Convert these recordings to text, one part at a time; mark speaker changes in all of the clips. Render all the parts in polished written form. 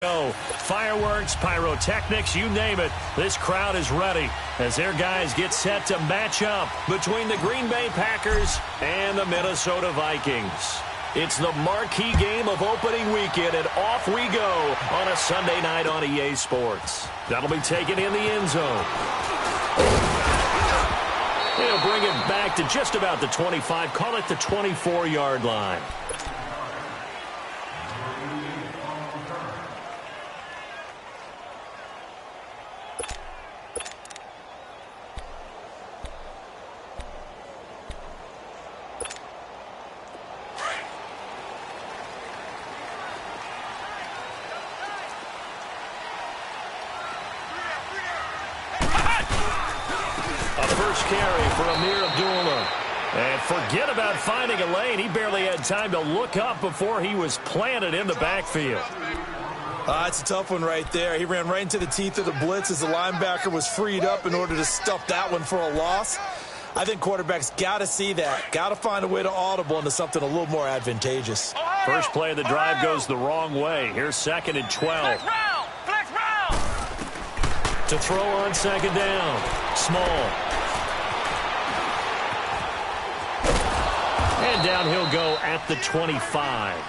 Speaker 1: Go. Fireworks, pyrotechnics, you name it. This crowd is ready as their guys get set to match up between the Green Bay Packers and the Minnesota Vikings. It's the marquee game of opening weekend, and off we go on a Sunday night on EA Sports. That'll be taken in the end zone. They'll bring it back to just about the 25, call it the 24-yard line. And forget about finding a lane. He barely had time to look up before he was planted in the backfield.
Speaker 2: It's a tough one right there. He ran right into the teeth of the blitz as the linebacker was freed up in order to stuff that one for a loss. I think quarterbacks got to see that. Got to find a way to audible into something a little more advantageous.
Speaker 1: First play of the drive goes the wrong way. Here's 2nd and 12.
Speaker 3: Flex round.
Speaker 1: To throw on 2nd down. Small. And down he'll go at the 25.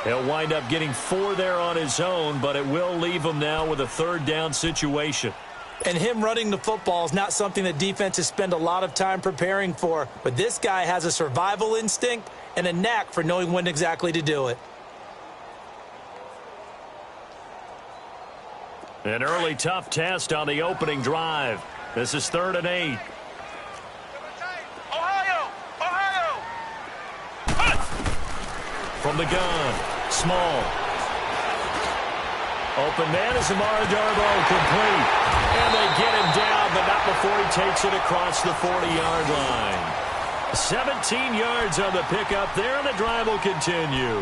Speaker 1: He'll wind up getting 4 there on his own, but it will leave him now with a 3rd down situation.
Speaker 2: And him running the football is not something that defenses spend a lot of time preparing for. But this guy has a survival instinct and a knack for knowing when exactly to do it.
Speaker 1: An early tough test on the opening drive. This is 3rd and 8. From the gun, Small. Open man is Amara Darboh, complete. And they get him down, but not before he takes it across the 40-yard line. 17 yards on the pickup there, and the drive will continue.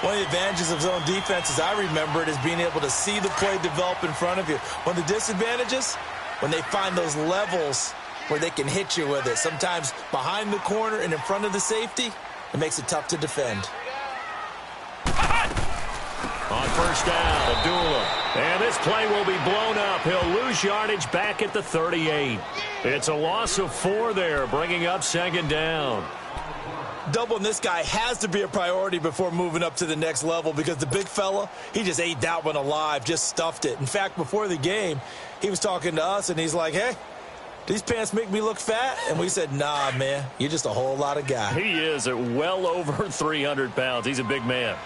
Speaker 2: One of the advantages of zone defense, as I remember it, is being able to see the play develop in front of you. One of the disadvantages, when they find those levels where they can hit you with it, sometimes behind the corner and in front of the safety, it makes it tough to defend.
Speaker 1: On first down, Abdullah. And this play will be blown up. He'll lose yardage back at the 38. It's a loss of 4 there, bringing up 2nd down.
Speaker 2: Doubling this guy has to be a priority before moving up to the next level because the big fella, he just ate that one alive, just stuffed it. In fact, before the game, he was talking to us, and he's like, hey, these pants make me look fat? And we said, nah, man, you're just a whole lot of guy.
Speaker 1: He is at well over 300 pounds. He's a big man.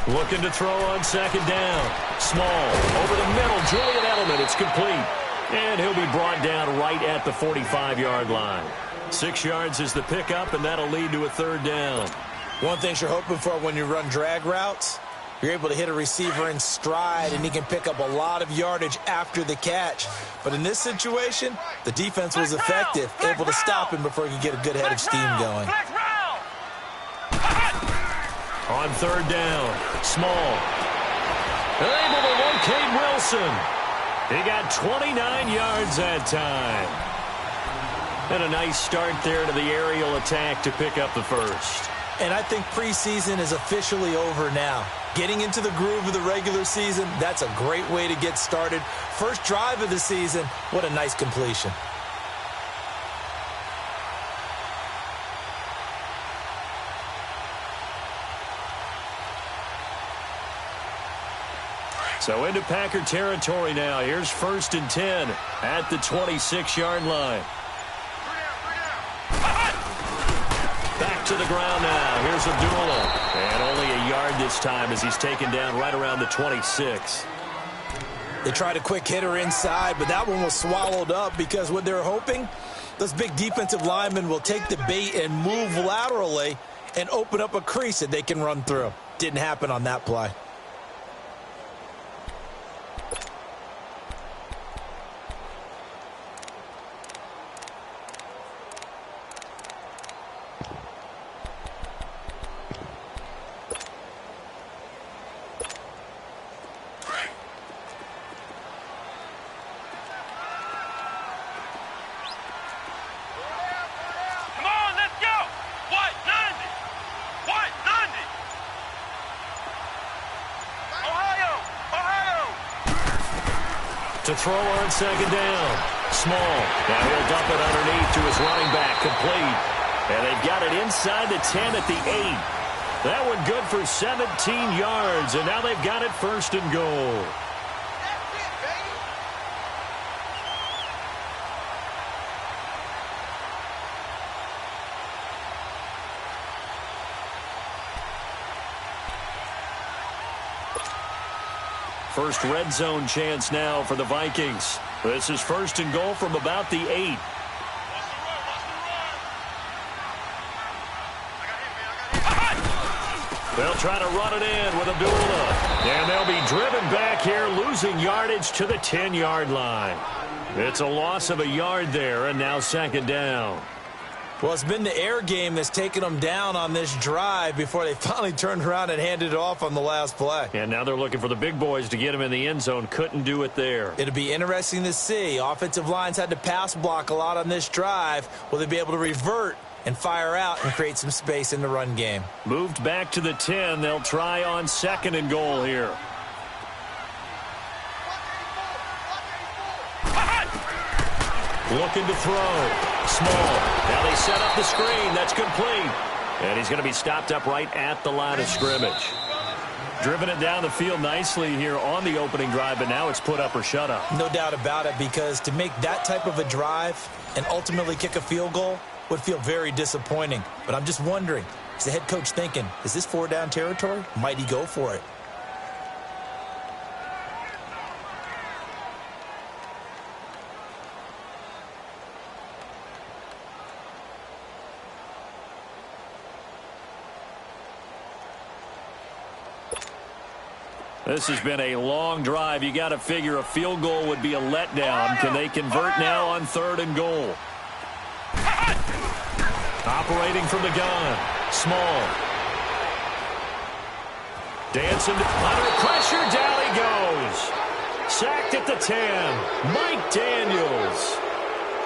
Speaker 1: Looking to throw on 2nd down. Small. Over the middle. Julian Edelman. It's complete. And he'll be brought down right at the 45-yard line. 6 yards is the pickup, and that'll lead to a 3rd down.
Speaker 2: One thing you're hoping for when you run drag routes, you're able to hit a receiver in stride, and he can pick up a lot of yardage after the catch. But in this situation, the defense was effective, able to stop him before he could get a good head of steam going.
Speaker 1: On 3rd down, Small. Able to locate Wilson. He got 29 yards that time. And a nice start there to the aerial attack to pick up the 1st.
Speaker 2: And I think preseason is officially over now. Getting into the groove of the regular season, that's a great way to get started. First drive of the season, what a nice completion.
Speaker 1: So into Packer territory now. Here's 1st and 10 at the 26-yard line. Back to the ground now. Here's Abdullah. And only a yard this time as he's taken down right around the 26.
Speaker 2: They tried a quick hitter inside, but that one was swallowed up because what they're hoping, those big defensive linemen will take the bait and move laterally and open up a crease that they can run through. Didn't happen on that play.
Speaker 1: to throw on second down. Small. Now he'll dump it underneath to his running back. Complete. And they've got it inside the 10 at the 8. That one good for 17 yards, and now they've got it first and goal. First red zone chance now for the Vikings. This is first and goal from about the 8. They'll try to run it in with Abdullah. And they'll be driven back here, losing yardage to the 10-yard line. It's a loss of a yard there, and now second down.
Speaker 2: Well, it's been the air game that's taken them down on this drive before they finally turned around and handed it off on the last play.
Speaker 1: And now they're looking for the big boys to get him in the end zone. Couldn't do it there.
Speaker 2: It'll be interesting to see. Offensive lines had to pass block a lot on this drive. Will they be able to revert and fire out and create some space in the run game?
Speaker 1: Moved back to the 10. They'll try on second and goal here. Looking to throw. Small. Now they set up the screen. That's complete. And he's going to be stopped up right at the line of scrimmage. Driven it down the field nicely here on the opening drive, but now it's put up or shut up.
Speaker 2: No doubt about it, because to make that type of a drive and ultimately kick a field goal would feel very disappointing. But I'm just wondering, is the head coach thinking, is this 4-down territory? Might he go for it?
Speaker 1: This has been a long drive. You got to figure a field goal would be a letdown. Can they convert now on third and goal? Operating from the gun. Small. Dancing under pressure. Down he goes. Sacked at the 10. Mike Daniels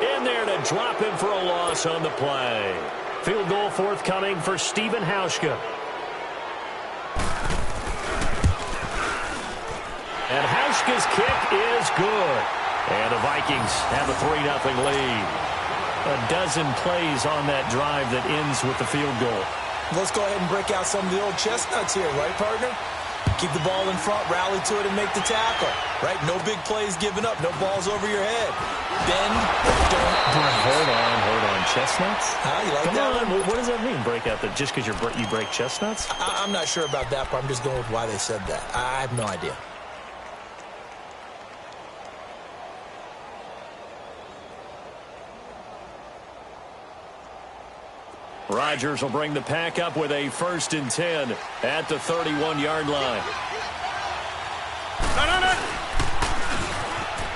Speaker 1: in there to drop him for a loss on the play. Field goal forthcoming for Stephen Hauschka. And Hauschka's kick is good. And the Vikings have a 3-0 lead. A dozen plays on that drive that ends with the field goal.
Speaker 2: Let's go ahead and break out some of the old chestnuts here, right, partner? Keep the ball in front, rally to it, and make the tackle. Right? No big plays given up. No balls over your head. Bend, don't break.
Speaker 1: Hold on. Chestnuts?
Speaker 2: You like
Speaker 1: Come
Speaker 2: that
Speaker 1: on.
Speaker 2: one?
Speaker 1: What does that mean, break out? Just because you break chestnuts?
Speaker 2: I'm not sure about that, but I'm just going with why they said that. I have no idea.
Speaker 1: Rodgers will bring the pack up with a 1st and 10 at the 31-yard line.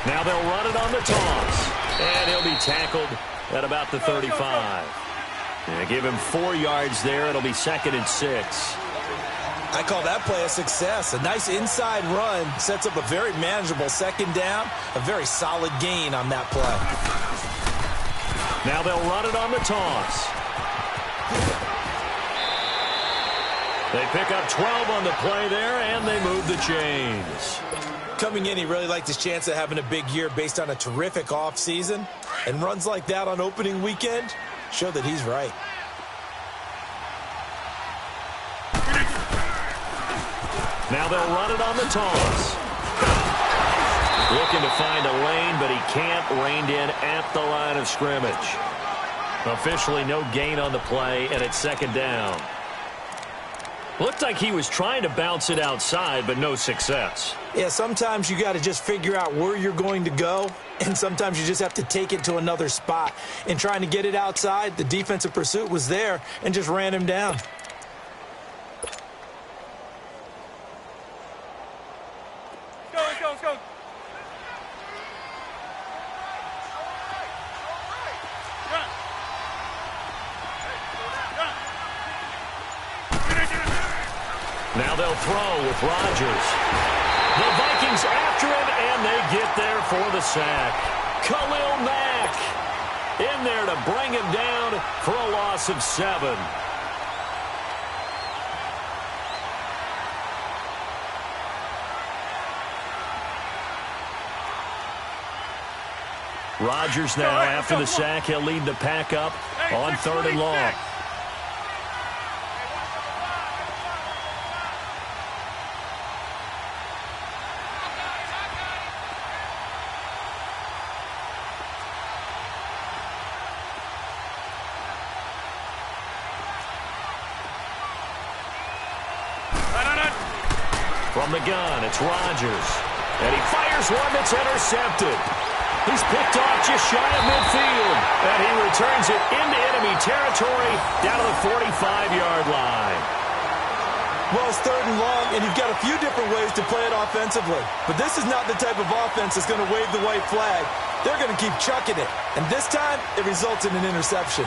Speaker 1: Now they'll run it on the toss. And he'll be tackled at about the 35. And give him 4 yards there. It'll be 2nd and 6.
Speaker 2: I call that play a success. A nice inside run sets up a very manageable second down. A very solid gain on that play.
Speaker 1: Now they'll run it on the toss. They pick up 12 on the play there, and they move the chains.
Speaker 2: Coming in, he really liked his chance of having a big year based on a terrific offseason. And runs like that on opening weekend show that he's right.
Speaker 1: Now they'll run it on the toss. Looking to find a lane, but he can't. Reined in at the line of scrimmage. Officially no gain on the play, and it's 2nd down. Looked like he was trying to bounce it outside, but no success.
Speaker 2: Yeah, sometimes you got to just figure out where you're going to go, and sometimes you just have to take it to another spot. In trying to get it outside, the defensive pursuit was there and just ran him down.
Speaker 3: Let's go.
Speaker 1: Now they'll throw with Rodgers. The Vikings after him, and they get there for the sack. Khalil Mack in there to bring him down for a loss of 7. Rodgers now, after the sack, he'll lead the pack up on 3rd and long. From the gun, it's Rodgers. And he fires one that's intercepted. He's picked off just shy of midfield. And he returns it into enemy territory down to the 45-yard line.
Speaker 2: Well, it's 3rd and long, and you've got a few different ways to play it offensively. But this is not the type of offense that's going to wave the white flag. They're going to keep chucking it. And this time, it results in an interception.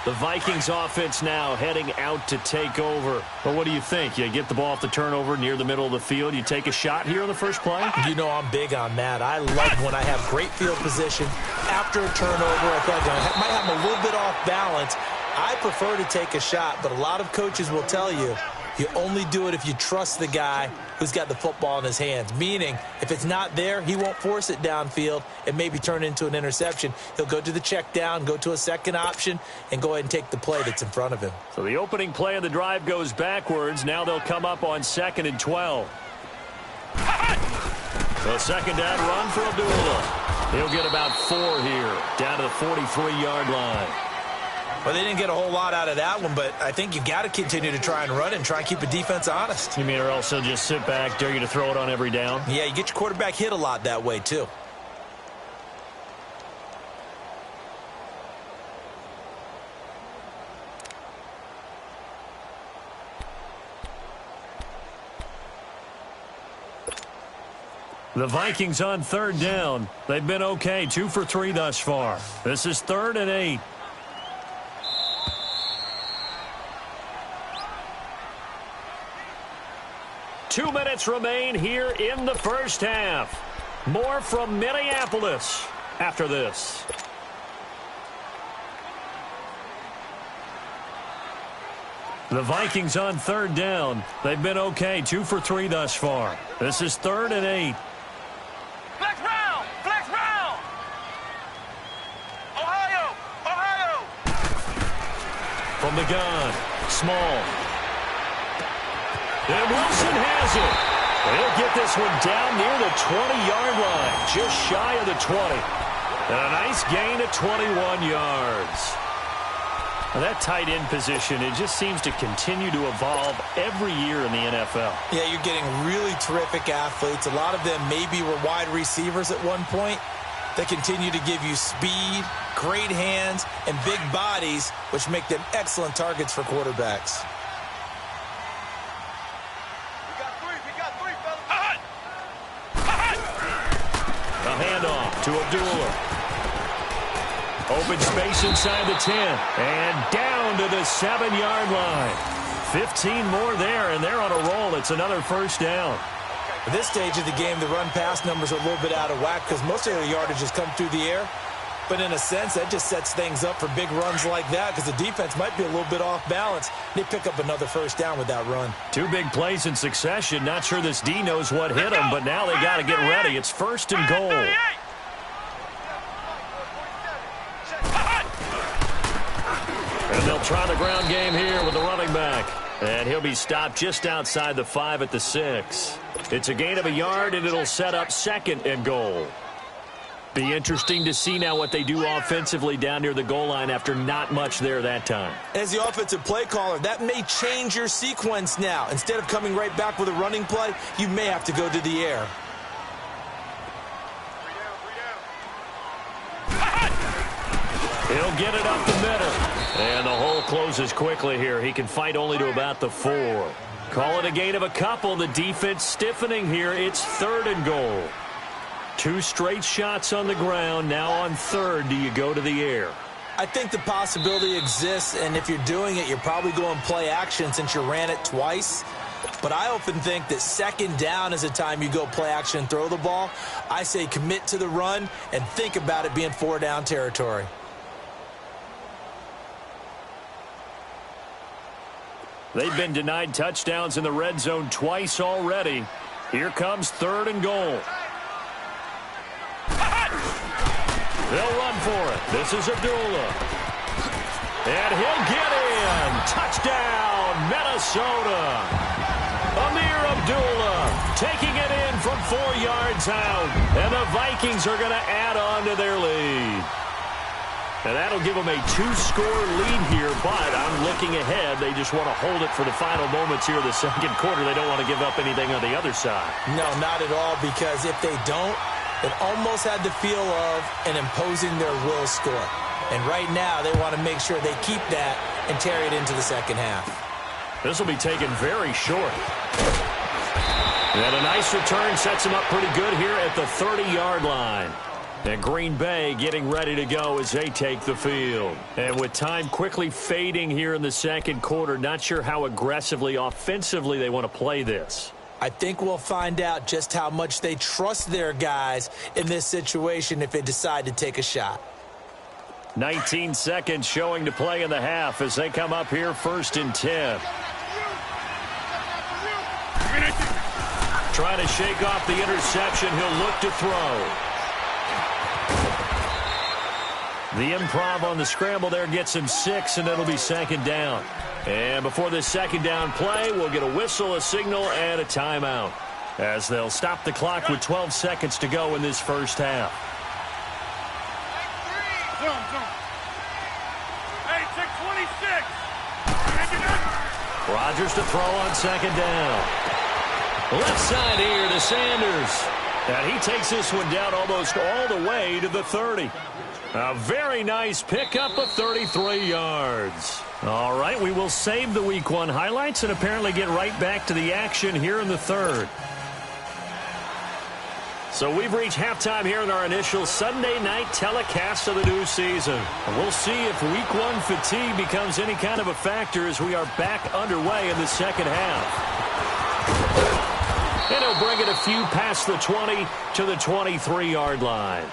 Speaker 1: The Vikings offense now heading out to take over. But what do you think? You get the ball off the turnover near the middle of the field. You take a shot here on the first play?
Speaker 2: You know I'm big on that. I love when I have great field position. After a turnover, I thought I might have a little bit off balance. I prefer to take a shot, but a lot of coaches will tell you, you only do it if you trust the guy who's got the football in his hands. Meaning, if it's not there, he won't force it downfield and maybe turn it into an interception. He'll go to the check down, go to a second option, and go ahead and take the play that's in front of him.
Speaker 1: So the opening play of the drive goes backwards. Now they'll come up on 2nd and 12. The second down run for Abdullah. He'll get about 4 here, down to the 43-yard line.
Speaker 2: Well, they didn't get a whole lot out of that one, but I think you got to continue to try and run and try and keep the defense honest.
Speaker 1: You mean or else they'll just sit back, dare you to throw it on every down?
Speaker 2: Yeah, you get your quarterback hit a lot that way, too.
Speaker 1: The Vikings on 3rd down. They've been okay, 2 for 3 thus far. This is 3rd and 8. Two minutes remain here in the first half. More from Minneapolis after this. The Vikings on 3rd down. They've been okay, 2 for 3 thus far. This is 3rd and 8.
Speaker 3: Flex round! Flex round! Ohio! Ohio!
Speaker 1: From the gun, Small. And Wilson has it. He'll get this one down near the 20-yard line, just shy of the 20. And a nice gain of 21 yards. And that tight end position, it just seems to continue to evolve every year in the NFL.
Speaker 2: Yeah, you're getting really terrific athletes. A lot of them maybe were wide receivers at one point. They continue to give you speed, great hands, and big bodies, which make them excellent targets for quarterbacks.
Speaker 1: Handoff to Abdullah. Open space inside the 10. And down to the 7-yard line. 15 more there, and they're on a roll. It's another first down.
Speaker 2: At this stage of the game, the run-pass numbers are a little bit out of whack because most of their yardage has come through the air. But in a sense, that just sets things up for big runs like that because the defense might be a little bit off balance. They pick up another first down with that run.
Speaker 1: 2 big plays in succession. Not sure this D knows what hit him, but now they got to get ready. It's 1st and goal. And they'll try the ground game here with the running back. And he'll be stopped just outside the 5 at the 6. It's a gain of a yard, and it'll set up 2nd and goal. Be interesting to see now what they do offensively down near the goal line after not much there that time.
Speaker 2: As the offensive play caller, that may change your sequence now. Instead of coming right back with a running play, you may have to go to the air.
Speaker 1: He'll get it up the middle. And the hole closes quickly here. He can fight only to about the 4. Call it a gain of a couple. The defense stiffening here. It's 3rd and goal. 2 straight shots on the ground. Now on 3rd, do you go to the air?
Speaker 2: I think the possibility exists, and if you're doing it, you're probably going play action since you ran it twice. But I often think that 2nd down is the time you go play action and throw the ball. I say commit to the run and think about it being 4 down territory.
Speaker 1: They've been denied touchdowns in the red zone twice already. Here comes 3rd and goal. They'll run for it. This is Abdullah. And he'll get in. Touchdown, Minnesota. Amir Abdullah taking it in from 4 yards out. And the Vikings are going to add on to their lead. And that'll give them a 2-score lead here, but I'm looking ahead. They just want to hold it for the final moments here of the second quarter. They don't want to give up anything on the other side.
Speaker 2: No, not at all, because if they don't, it almost had the feel of an imposing their will score. And right now, they want to make sure they keep that and carry it into the second half.
Speaker 1: This will be taken very short. And a nice return sets them up pretty good here at the 30-yard line. And Green Bay getting ready to go as they take the field. And with time quickly fading here in the second quarter, not sure how aggressively, offensively they want to play this.
Speaker 2: I think we'll find out just how much they trust their guys in this situation if they decide to take a shot.
Speaker 1: 19 seconds showing to play in the half as they come up here 1st and 10. Trying to shake off the interception. He'll look to throw. The improv on the scramble there gets him 6, and it'll be 2nd down. And before this 2nd down play, we'll get a whistle, a signal, and a timeout, as they'll stop the clock with 12 seconds to go in this first half.
Speaker 3: Hey, take 26.
Speaker 1: Rodgers to throw on 2nd down. Left side here to Sanders. And he takes this one down almost all the way to the 30. A very nice pickup of 33 yards. All right, we will save the Week 1 highlights and apparently get right back to the action here in the 3rd. So we've reached halftime here in our initial Sunday night telecast of the new season. We'll see if Week 1 fatigue becomes any kind of a factor as we are back underway in the second half. And he'll bring it a few past the 20 to the 23-yard line.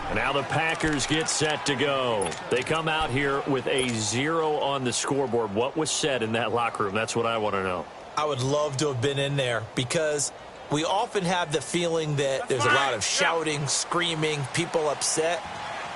Speaker 1: And now the Packers get set to go. They come out here with a 0 on the scoreboard. What was said in that locker room? That's what I want to know.
Speaker 2: I would love to have been in there because we often have the feeling that there's a lot of shouting, screaming, people upset.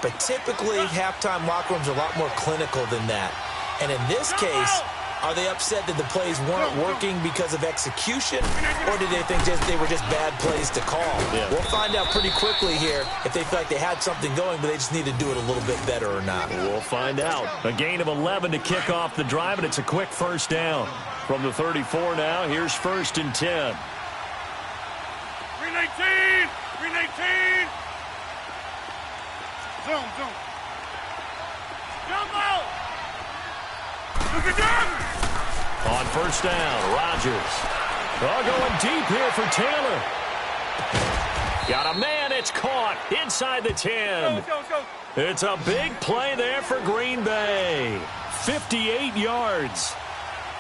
Speaker 2: But typically, halftime locker rooms are a lot more clinical than that. And in this case, are they upset that the plays weren't working because of execution, or did they think they were just bad plays to call?
Speaker 1: Yeah.
Speaker 2: We'll find out pretty quickly here if they feel like they had something going, but they just need to do it a little bit better or not.
Speaker 1: We'll find out. A gain of 11 to kick off the drive, and it's a quick first down. From the 34 now, here's 1st and 10.
Speaker 3: Green 18! Green 18! Zone. Jump out! Look at them!
Speaker 1: On 1st down, Rodgers. Going deep here for Taylor. Got a man, it's caught inside the 10.
Speaker 3: Let's go.
Speaker 1: It's a big play there for Green Bay. 58 yards.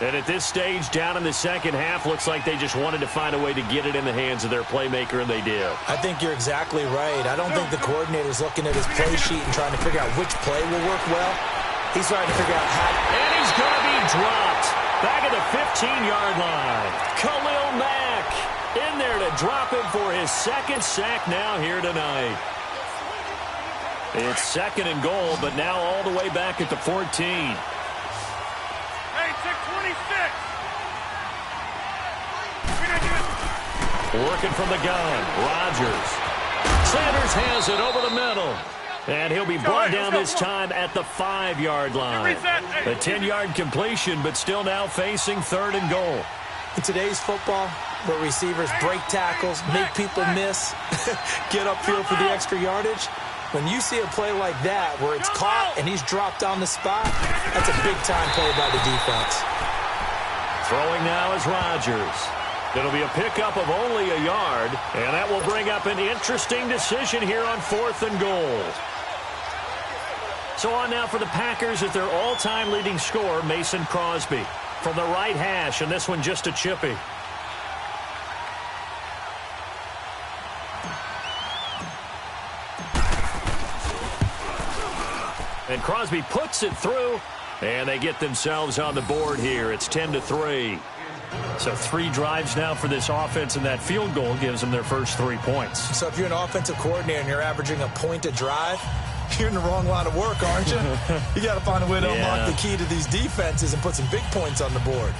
Speaker 1: And at this stage, down in the second half, looks like they just wanted to find a way to get it in the hands of their playmaker, and they did.
Speaker 2: I think you're exactly right. I don't think the coordinator's looking at his play sheet and trying to figure out which play will work well. He's trying to figure out how.
Speaker 1: And he's going to be dropped back at the 15-yard line. Khalil Mack in there to drop him for his 2nd sack now here tonight. It's 2nd and goal, but now all the way back at the 14.
Speaker 3: Hey, take 26!
Speaker 1: Working from the gun, Rodgers. Sanders has it over the middle. And he'll be brought down this time at the 5-yard line. A 10-yard completion, but still now facing 3rd and goal.
Speaker 2: In today's football, where receivers break tackles, make people miss, get upfield for the extra yardage, when you see a play like that where it's caught and he's dropped on the spot, that's a big-time play by the defense.
Speaker 1: Throwing now is Rodgers. It'll be a pickup of only a yard, and that will bring up an interesting decision here on 4th and goal. So on now for the Packers at their all-time leading scorer, Mason Crosby. From the right hash, and this one just a chippy. And Crosby puts it through, And they get themselves on the board here. It's 10-3. So 3 drives now for this offense, and that field goal gives them their first 3 points.
Speaker 2: So if you're an offensive coordinator and you're averaging a point a drive, you're in the wrong line of work, aren't you? You got to find a way to unlock the key to these defenses and put some big points on the board.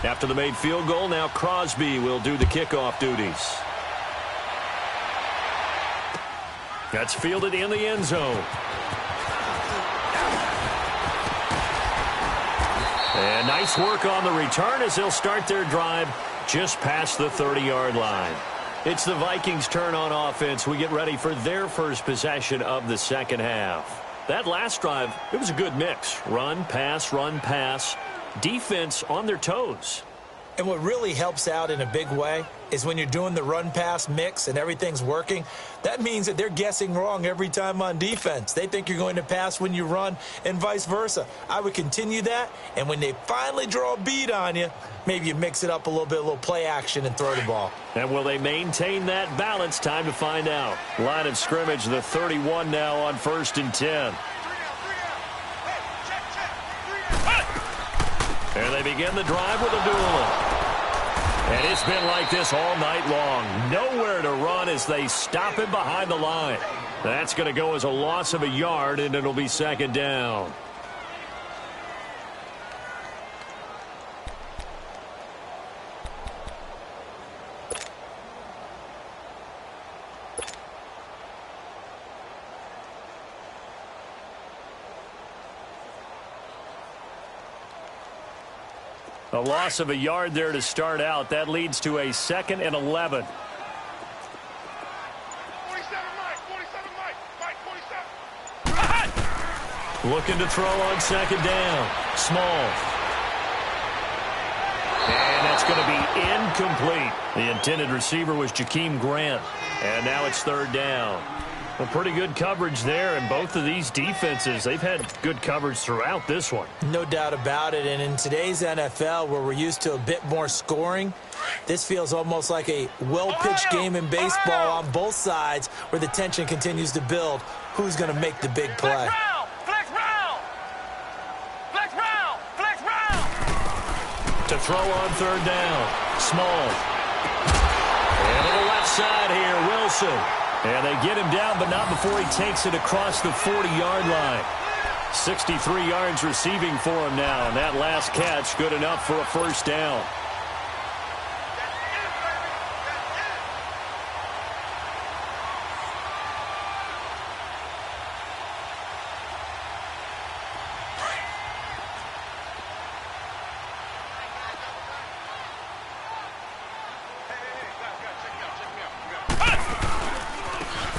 Speaker 1: After the made field goal, now Crosby will do the kickoff duties. That's fielded in the end zone. And nice work on the return as they'll start their drive just past the 30-yard line. It's the Vikings' turn on offense. We get ready for their first possession of the second half. That last drive, it was a good mix. Run, pass, defense on their toes.
Speaker 2: And what really helps out in a big way is when you're doing the run-pass mix and everything's working, that means that they're guessing wrong every time on defense. They think you're going to pass when you run and vice versa. I would continue that, and when they finally draw a beat on you, maybe you mix it up a little play action and throw the ball.
Speaker 1: And will they maintain that balance? Time to find out. Line of scrimmage, the 31 now on 1st and 10. And they begin the drive with a duel. And it's been like this all night long. Nowhere to run as they stop him behind the line. That's going to go as a loss of a yard, and it'll be 2nd down. A loss of a yard there to start out. That leads to a 2nd and 11.
Speaker 3: 47, Mike, 47.
Speaker 1: Looking to throw on 2nd down. Small. And that's going to be incomplete. The intended receiver was Jakeem Grant. And now it's 3rd down. Well, pretty good coverage there, and both of these defenses, they've had good coverage throughout this one.
Speaker 2: No doubt about it, and in today's NFL, where we're used to a bit more scoring, this feels almost like a well-pitched game in baseball on both sides, where the tension continues to build. Who's going to make the big play?
Speaker 3: Flex round!
Speaker 1: To throw on 3rd down. Small. And to the left side here, Wilson. And they get him down, but not before he takes it across the 40-yard line. 63 yards receiving for him now, and that last catch good enough for a 1st down.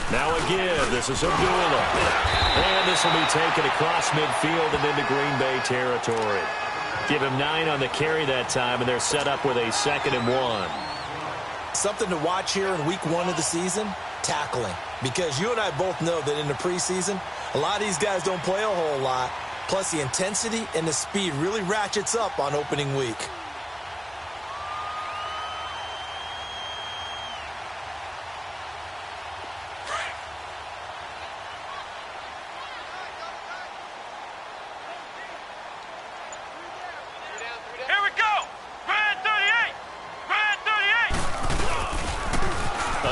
Speaker 1: Now a give. This is Abdullah. And this will be taken across midfield and into Green Bay territory. Give him 9 on the carry that time, and they're set up with a 2nd and 1.
Speaker 2: Something to watch here in week 1 of the season, tackling. Because you and I both know that in the preseason, a lot of these guys don't play a whole lot. Plus, the intensity and the speed really ratchets up on opening week.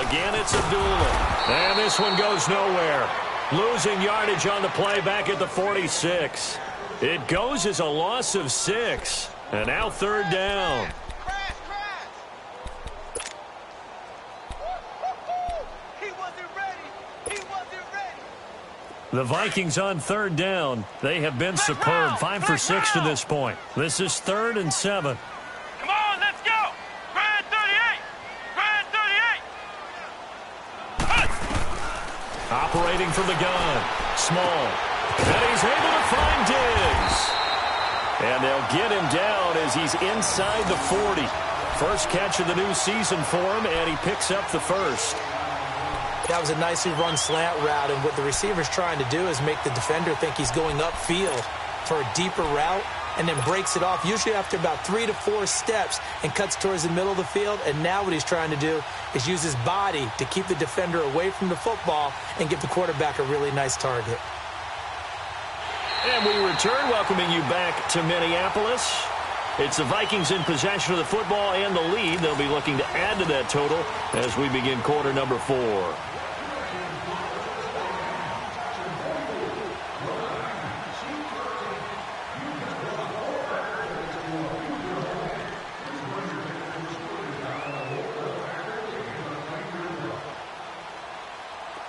Speaker 1: Again, it's Abdullah. And this one goes nowhere. Losing yardage on the play back at the 46. It goes as a loss of 6. And now 3rd down. The Vikings on 3rd down. They have been superb. 5 for 6 to this point. This is 3rd and 7.
Speaker 3: Come on, let's go. Brad 38. Brad 38.
Speaker 1: Operating from the gun. Small. And he's able to find Diggs. And they'll get him down as he's inside the 40. First catch of the new season for him, and he picks up the 1st.
Speaker 2: That was a nicely run slant route, and what the receiver's trying to do is make the defender think he's going upfield for a deeper route, and then breaks it off, usually after about 3 to 4 steps, and cuts towards the middle of the field. And now what he's trying to do is use his body to keep the defender away from the football and give the quarterback a really nice target.
Speaker 1: And we return, welcoming you back to Minneapolis. It's the Vikings in possession of the football and the lead. They'll be looking to add to that total as we begin quarter number 4.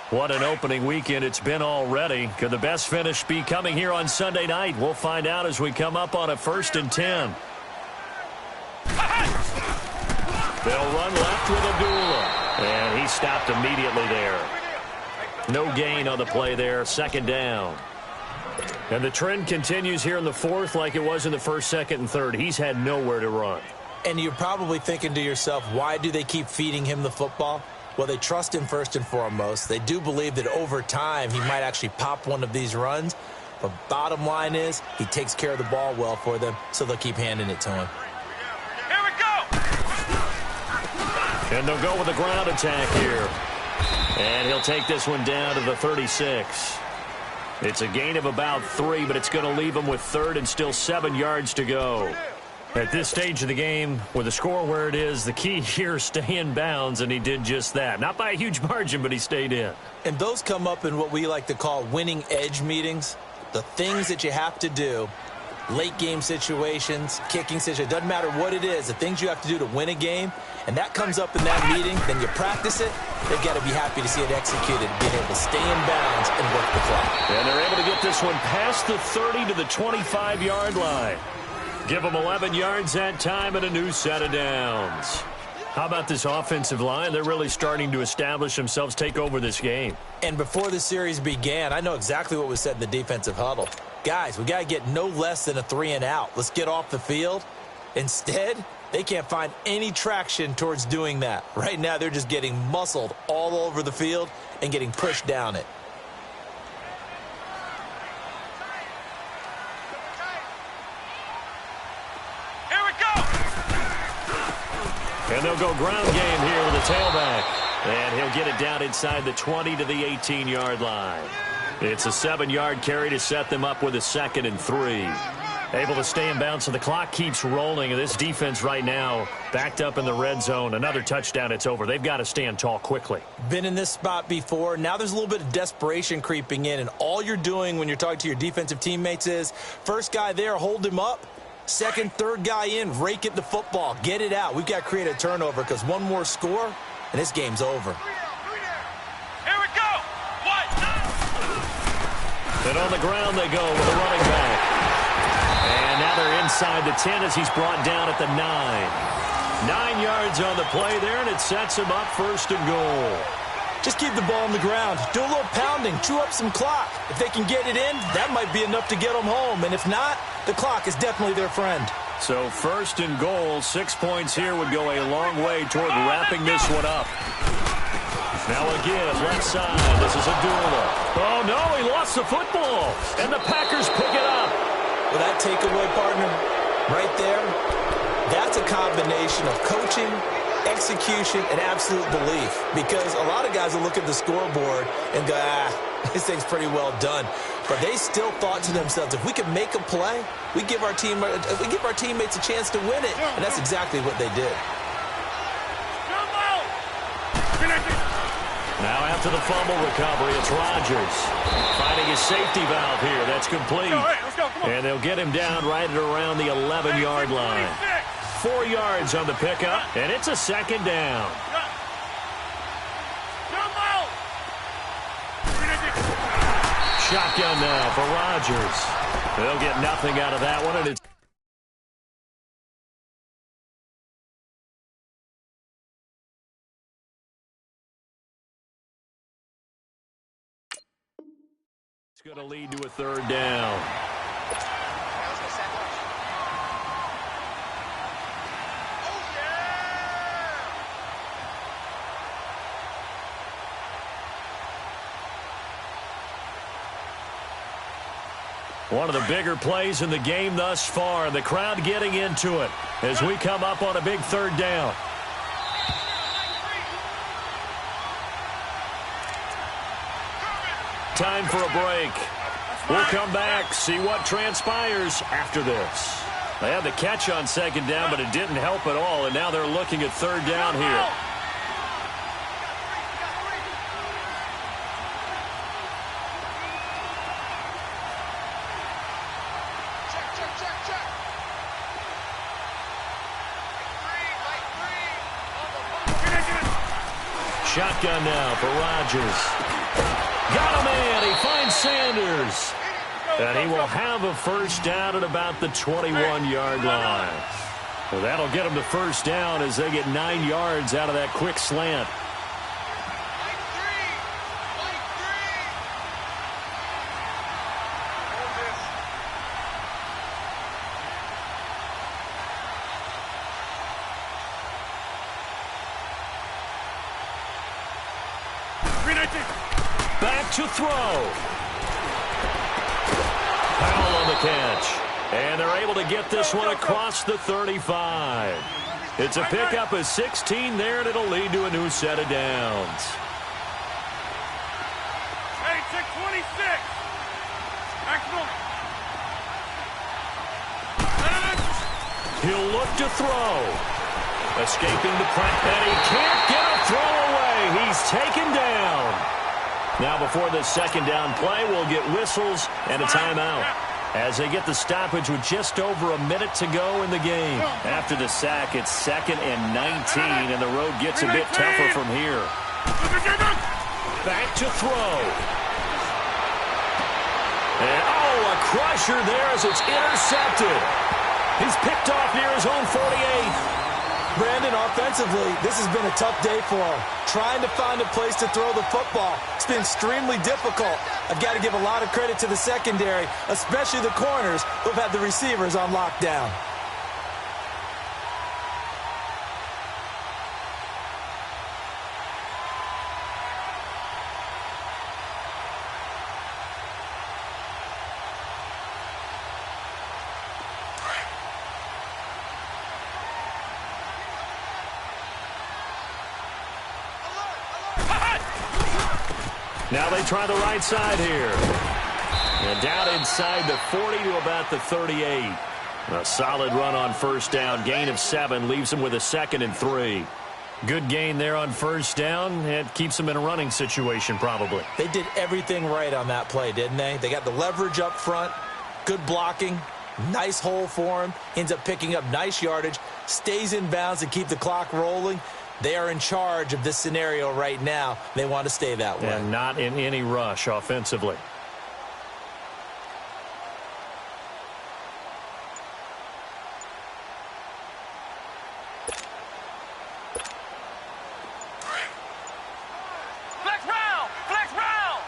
Speaker 1: What an opening weekend it's been already. Could the best finish be coming here on Sunday night? We'll find out as we come up on a 1st and 10. They'll run left with Abdullah. And he stopped immediately there. No gain on the play there. 2nd down. And the trend continues here in the 4th like it was in the 1st, 2nd, and 3rd. He's had nowhere to run.
Speaker 2: And you're probably thinking to yourself, why do they keep feeding him the football? Well, they trust him first and foremost. They do believe that over time he might actually pop one of these runs. But bottom line is he takes care of the ball well for them, so they'll keep handing it to him.
Speaker 3: Here we go!
Speaker 1: And they'll go with a ground attack here. And he'll take this one down to the 36. It's a gain of about 3, but it's going to leave him with 3rd and still 7 yards to go. At this stage of the game, with the score where it is, the key here is stay in bounds, and he did just that. Not by a huge margin, but he stayed in.
Speaker 2: And those come up in what we like to call winning edge meetings. The things that you have to do, late game situations, kicking situations, doesn't matter what it is, the things you have to do to win a game, and that comes up in that meeting, then you practice it, they've got to be happy to see it executed, being able to stay in bounds and work the clock.
Speaker 1: And they're able to get this one past the 30 to the 25-yard line. Give them 11 yards that time and a new set of downs. How about this offensive line? They're really starting to establish themselves, take over this game.
Speaker 2: And before the series began, I know exactly what was said in the defensive huddle. Guys, we got to get no less than a 3 and out. Let's get off the field. Instead, they can't find any traction towards doing that. Right now, they're just getting muscled all over the field and getting pushed down it.
Speaker 1: And they'll go ground game here with a tailback. And he'll get it down inside the 20 to the 18-yard line. It's a 7-yard carry to set them up with a 2nd and 3. Able to stay in bounds, so the clock keeps rolling. And this defense right now backed up in the red zone. Another touchdown, it's over. They've got to stand tall quickly.
Speaker 2: Been in this spot before. Now there's a little bit of desperation creeping in. And all you're doing when you're talking to your defensive teammates is, first guy there, hold him up. 2nd, 3rd guy in, rake it the football. Get it out. We've got to create a turnover because one more score, and this game's over.
Speaker 3: Here we go! What?
Speaker 1: And on the ground they go with a running back. And now they're inside the 10 as he's brought down at the 9. 9 yards on the play there, and it sets him up 1st and goal.
Speaker 2: Just keep the ball on the ground. Do a little pounding. Chew up some clock. If they can get it in, that might be enough to get them home. And if not, the clock is definitely their friend.
Speaker 1: So 1st and goal, 6 points here would go a long way toward wrapping this one up. Now again, left side. This is Abdullah. Oh, no, he lost the football. And the Packers pick it up.
Speaker 2: Well, that takeaway, partner, right there, that's a combination of coaching, execution, and absolute belief. Because a lot of guys will look at the scoreboard and go, this thing's pretty well done. But they still thought to themselves, if we can make a play, we give our teammates a chance to win it. And that's exactly what they did.
Speaker 1: Now after the fumble recovery, it's Rodgers finding his safety valve here. That's complete.
Speaker 3: Let's go, come on.
Speaker 1: And they'll get him down right at around the 11-yard line. 4 yards on the pickup, and it's a 2nd down. Shotgun now for Rodgers. They'll get nothing out of that one, and it's going to lead to a 3rd down. One of the bigger plays in the game thus far. The crowd getting into it as we come up on a big third down. Time for a break. We'll come back, see what transpires after this. They had the catch on second down, but it didn't help at all, and now they're looking at third down here. Shotgun now for Rodgers. Got him in. He finds Sanders. And he will have a first down at about the 21-yard line. Well, that'll get him the first down as they get 9 yards out of that quick slant. Back to throw. Powell on the catch. And they're able to get this one across the 35. It's a pickup of 16 there, and it'll lead to a new set of downs.
Speaker 3: Hey, check 26. Maximum.
Speaker 1: He'll look to throw. Escaping the pressure, and he can't get a throw away. He's taken down. Now before the second down play, we'll get whistles and a timeout as they get the stoppage with just over a minute to go in the game. After the sack, it's 2nd and 19, and the road gets a bit tougher from here. Back to throw. And, a crusher there as it's intercepted. He's picked off near his own 48.
Speaker 2: Brandon, offensively, this has been a tough day for him. Trying to find a place to throw the football. It's been extremely difficult. I've got to give a lot of credit to the secondary, especially the corners who've had the receivers on lockdown.
Speaker 1: Now they try the right side here. And down inside the 40 to about the 38. A solid run on first down. Gain of 7 leaves them with a 2nd and 3. Good gain there on first down. It keeps them in a running situation probably.
Speaker 2: They did everything right on that play, didn't they? They got the leverage up front. Good blocking. Nice hole for him. Ends up picking up nice yardage. Stays in bounds and keep the clock rolling. They are in charge of this scenario right now. They want to stay that way.
Speaker 1: And not in any rush offensively.
Speaker 3: Flex round! Flex round!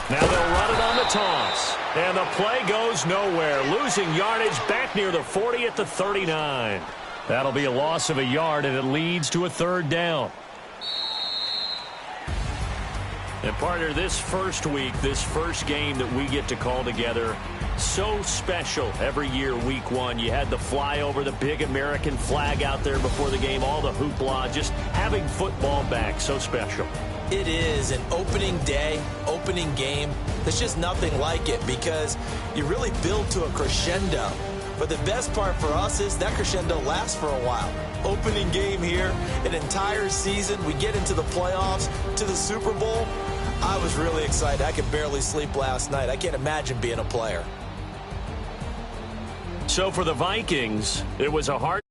Speaker 1: Now they'll run it on the toss. And the play goes nowhere. Losing yardage back near the 40 at the 39. That'll be a loss of a yard, and it leads to a third down. And partner, this first week, this first game that we get to call together, so special every year, week 1. You had the flyover, the big American flag out there before the game, all the hoopla, just having football back, so special.
Speaker 2: It is an opening day, opening game. There's just nothing like it because you really build to a crescendo. But the best part for us is that crescendo lasts for a while. Opening game here, an entire season. We get into the playoffs, to the Super Bowl. I was really excited. I could barely sleep last night. I can't imagine being a player.
Speaker 1: So for the Vikings, it was a hard